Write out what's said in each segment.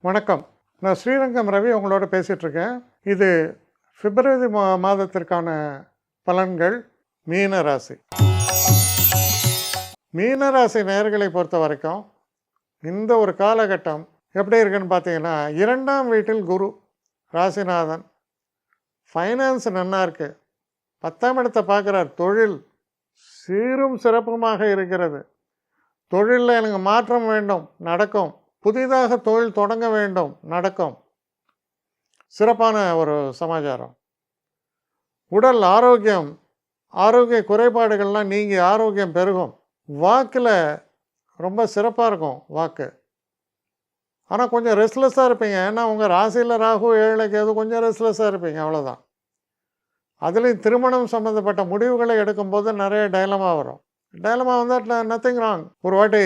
வணக்கம். நான் ஸ்ரீரங்கம் ரவி உங்களோட பேசிகிட்ருக்கேன். இது பிப்ரவரி மாதத்திற்கான பலன்கள். மீனராசி நேயர்களை பொறுத்த வரைக்கும் இந்த ஒரு காலகட்டம் எப்படி இருக்குன்னு பார்த்தீங்கன்னா, 2ஆம் வீட்டில் குரு ராசிநாதன். ஃபைனான்ஸ் நல்லா இருக்குது. 10ஆம் இடத்தை பார்க்குறார். தொழில் சீரும் சிறப்புமாக இருக்கிறது. தொழிலில் எனக்கு மாற்றம் வேண்டும், நடக்கும். புதிதாக தொழில் தொடங்க வேண்டும், நடக்கும். சிறப்பான ஒரு சமாச்சாரம். உடல் ஆரோக்கிய குறைபாடுகள்லாம் நீங்கி ஆரோக்கியம் பெருகும். வாக்கில் ரொம்ப சிறப்பாக இருக்கும் வாக்கு. ஆனால் கொஞ்சம் ரெஸ்ட்லெஸ்ஸாக இருப்பீங்க. ஏன்னா உங்கள் ராசியில் ராகு 7 கேது, கொஞ்சம் ரெஸ்ட்லெஸ்ஸாக இருப்பீங்க, அவ்வளோதான். அதுலேயும் திருமணம் சம்மந்தப்பட்ட முடிவுகளை எடுக்கும்போது நிறைய டைலமா வரும். டைலமா வந்தால் நத்திங் ராங். ஒரு வாட்டி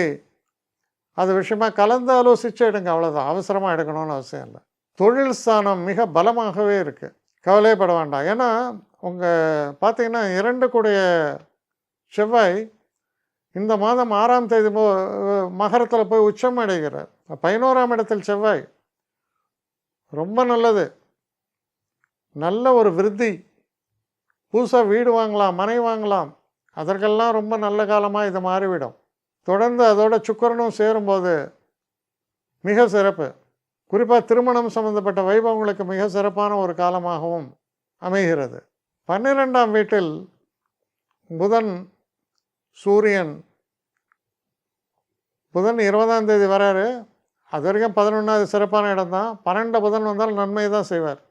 அது விஷயமாக கலந்து ஆலோசித்து எடுங்க, அவ்வளோதான். அவசரமாக எடுக்கணும்னு அவசியம் இல்லை. தொழில் ஸ்தானம் மிக பலமாகவே இருக்குது, கவலையப்பட வேண்டாம். ஏன்னா உங்கள் பார்த்தீங்கன்னா 2 கூடிய செவ்வாய் இந்த மாதம் 6ஆம் தேதி மகரத்தில் போய் உச்சம் அடைகிறார். 11ஆம் இடத்தில் செவ்வாய் ரொம்ப நல்லது. நல்ல ஒரு விருத்தி. புதுசாக வீடு வாங்கலாம், மனை வாங்கலாம். அதற்கெல்லாம் ரொம்ப நல்ல காலமாக இது மாறிவிடும். தொடர்ந்து அதோட சுக்கிரனும் சேரும்போது மிக சிறப்பு. குறிப்பாக திருமணம் சம்பந்தப்பட்ட வைபவங்களுக்கு மிக சிறப்பான ஒரு காலமாகவும் அமைகிறது. 12ஆம் வீட்டில் புதன் சூரியன். புதன் 20ஆம் தேதி வராரு. அது வரைக்கும் 11ஆவது சிறப்பான இடம்தான். 12 புதன் வந்தால் நன்மை தான் செய்வார்.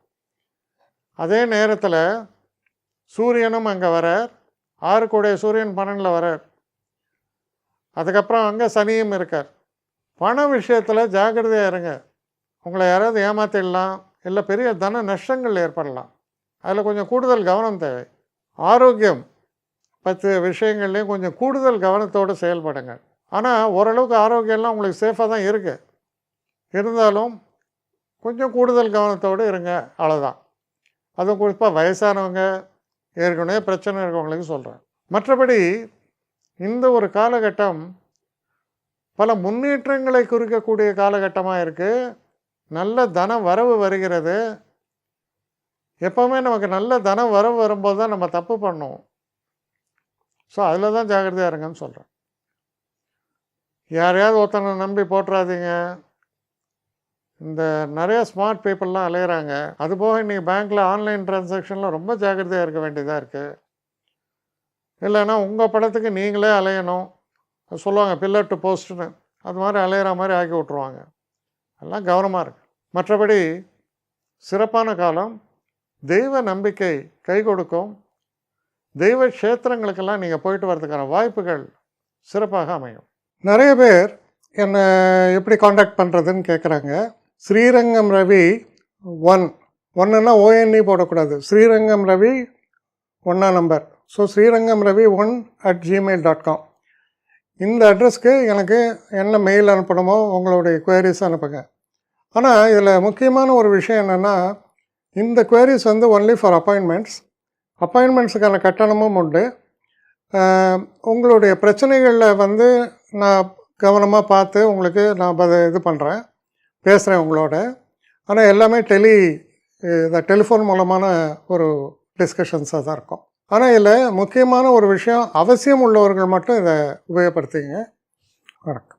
அதே நேரத்தில் சூரியனும் அங்கே வரார். 6 கூடிய சூரியன் 12 வரார். அதுக்கப்புறம் அங்கே சனியும் இருக்கார். பண விஷயத்தில் ஜாக்கிரதையாக இருங்க. உங்களை யாராவது ஏமாற்றிடலாம், இல்லை பெரிய தன நஷ்டங்கள் ஏற்படலாம். அதில் கொஞ்சம் கூடுதல் கவனம் தேவை. ஆரோக்கியம் 10 விஷயங்கள்லேயும் கொஞ்சம் கூடுதல் கவனத்தோடு செயல்படுங்க. ஆனால் ஓரளவுக்கு ஆரோக்கியம்லாம் உங்களுக்கு சேஃபாக தான் இருக்குது. இருந்தாலும் கொஞ்சம் கூடுதல் கவனத்தோடு இருங்க, அவ்வளோதான். அதுவும் குறிப்பாக வயசானவங்க, ஏற்கனவே பிரச்சனை இருக்கவங்களுக்கு சொல்கிறேன். மற்றபடி இந்த ஒரு காலகட்டம் பல முன்னேற்றங்களை குறிக்கக்கூடிய காலகட்டமாக இருக்குது. நல்ல தன வரவு வருகிறது. எப்போவுமே நமக்கு நல்ல தன வரவு வரும்போது தான் நம்ம தப்பு பண்ணுவோம். ஸோ அதில் தான் ஜாக்கிரதையாக இருங்கன்னு சொல்கிறேன். யாரையாவது ஒருத்தனை நம்பி போட்டுறாதீங்க. இந்த நிறைய ஸ்மார்ட் பீப்புளெலாம் அலையிறாங்க. அதுபோக இன்றைக்கி பேங்க்கில் ஆன்லைன் டிரான்சாக்ஷனில் ரொம்ப ஜாக்கிரதையாக இருக்க வேண்டியதாக இருக்குது. இல்லைன்னா உங்கள் படத்துக்கு நீங்களே அலையணும். சொல்லுவாங்க பில்லர் டு போஸ்ட்டுன்னு. அது மாதிரி அலையிற மாதிரி ஆக்கி விட்ருவாங்க. எல்லாம் கவனமாக இருக்கு. மற்றபடி சிறப்பான காலம். தெய்வ நம்பிக்கை கை கொடுக்கும். தெய்வ க்ஷேத்திரங்களுக்கெல்லாம் நீங்கள் போயிட்டு வரதுக்கான வாய்ப்புகள் சிறப்பாக அமையும். நிறைய பேர் என்னை எப்படி காண்டாக்ட் பண்ணுறதுன்னு கேட்குறாங்க. ஸ்ரீரங்கம் ரவி 1 ONE போடக்கூடாது. ஸ்ரீரங்கம் ரவி 1ஆம் நம்பர். So srirangamravi1@gmail.com. இந்த அட்ரஸ்க்கு எனக்கு என்ன மெயில் அனுப்பணுமோ உங்களுடைய குவரிஸ் அனுப்புங்க. ஆனால் இதில் முக்கியமான ஒரு விஷயம் என்னென்னா, இந்த குவரிஸ் ஒன்லி ஃபார் அப்பாயின்மெண்ட்ஸுக்கான கட்டணமும் உண்டு. உங்களுடைய பிரச்சனைகளில் நான் கவனமாக பார்த்து உங்களுக்கு நான் இது பண்ணுறேன், பேசுகிறேன் உங்களோட. ஆனால் எல்லாமே டெலிஃபோன் மூலமான ஒரு டிஸ்கஷன்ஸாக தான் இருக்கும். ஆனால் இதில் முக்கியமான ஒரு விஷயம், அவசியம் உள்ளவர்கள் மட்டும் இதை உபயோகப்படுத்திங்க. வணக்கம்.